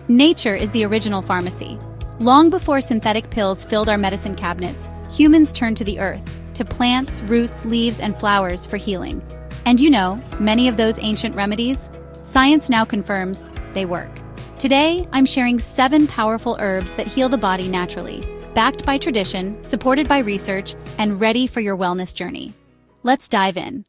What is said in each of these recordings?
Nature is the original pharmacy. Long before synthetic pills filled our medicine cabinets, humans turned to the earth, to plants, roots, leaves, and flowers for healing. And you know, many of those ancient remedies, science now confirms they work. Today, I'm sharing 7 powerful herbs that heal the body naturally, backed by tradition, supported by research, and ready for your wellness journey. Let's dive in.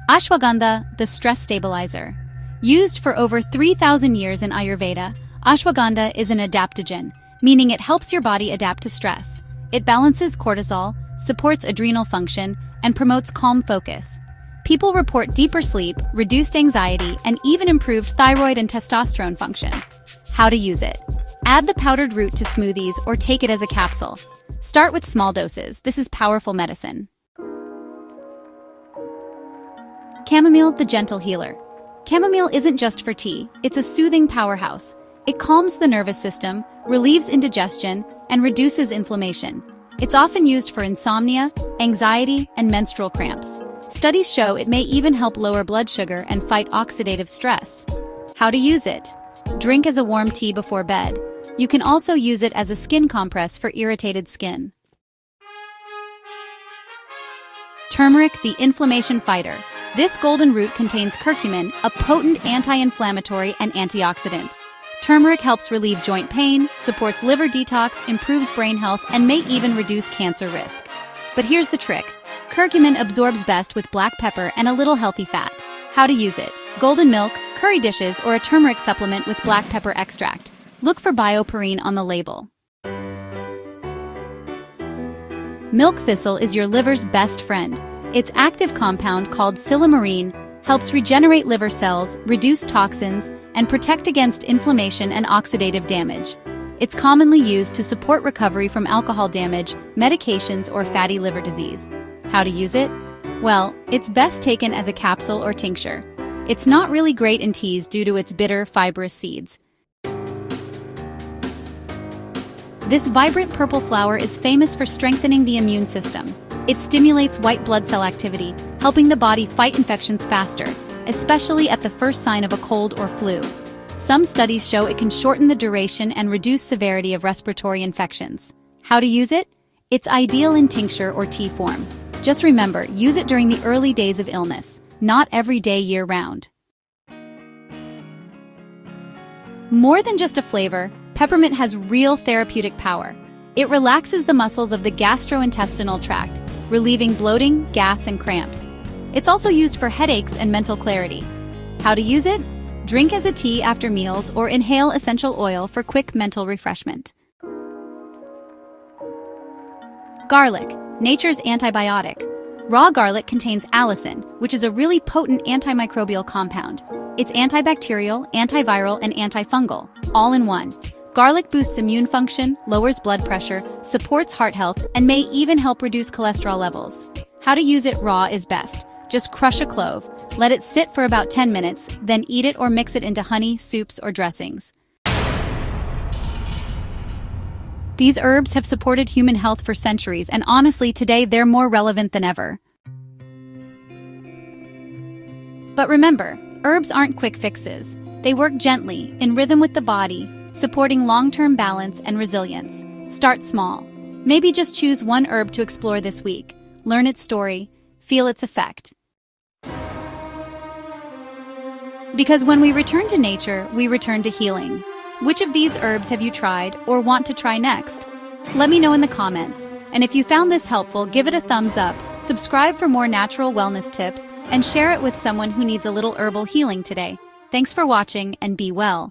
Ashwagandha, the stress stabilizer. Used for over 3,000 years in Ayurveda, ashwagandha is an adaptogen, meaning it helps your body adapt to stress. It balances cortisol, supports adrenal function, and promotes calm focus. People report deeper sleep, reduced anxiety, and even improved thyroid and testosterone function. How to use it? Add the powdered root to smoothies or take it as a capsule. Start with small doses. This is powerful medicine. Chamomile, the gentle healer. Chamomile isn't just for tea, it's a soothing powerhouse. It calms the nervous system, relieves indigestion, and reduces inflammation. It's often used for insomnia, anxiety, and menstrual cramps. Studies show it may even help lower blood sugar and fight oxidative stress. How to use it? Drink as a warm tea before bed. You can also use it as a skin compress for irritated skin. Turmeric, the inflammation fighter. This golden root contains curcumin, a potent anti-inflammatory and antioxidant. Turmeric helps relieve joint pain, supports liver detox, improves brain health, and may even reduce cancer risk. But here's the trick. Curcumin absorbs best with black pepper and a little healthy fat. How to use it? Golden milk, curry dishes, or a turmeric supplement with black pepper extract. Look for bioperine on the label. Milk thistle is your liver's best friend. Its active compound, called silymarin, helps regenerate liver cells, reduce toxins, and protect against inflammation and oxidative damage. It's commonly used to support recovery from alcohol damage, medications, or fatty liver disease. How to use it? Well, it's best taken as a capsule or tincture. It's not really great in teas due to its bitter, fibrous seeds. This vibrant purple flower is famous for strengthening the immune system. It stimulates white blood cell activity, helping the body fight infections faster, especially at the first sign of a cold or flu. Some studies show it can shorten the duration and reduce severity of respiratory infections. How to use it? It's ideal in tincture or tea form. Just remember, use it during the early days of illness, not every day year-round. More than just a flavor, peppermint has real therapeutic power. It relaxes the muscles of the gastrointestinal tract, relieving bloating, gas, and cramps. It's also used for headaches and mental clarity. How to use it? Drink as a tea after meals or inhale essential oil for quick mental refreshment. Garlic, nature's antibiotic. Raw garlic contains allicin, which is a really potent antimicrobial compound. It's antibacterial, antiviral, and antifungal, all in one. Garlic boosts immune function, lowers blood pressure, supports heart health, and may even help reduce cholesterol levels. How to use it raw is best. Just crush a clove, let it sit for about 10 minutes, then eat it or mix it into honey, soups, or dressings. These herbs have supported human health for centuries, and honestly, today they're more relevant than ever. But remember, herbs aren't quick fixes. They work gently, in rhythm with the body, supporting long-term balance and resilience. Start small. Maybe just choose one herb to explore this week. Learn its story, feel its effect. Because when we return to nature, we return to healing. Which of these herbs have you tried or want to try next? Let me know in the comments. And if you found this helpful, give it a thumbs up, subscribe for more natural wellness tips, and share it with someone who needs a little herbal healing today. Thanks for watching and be well.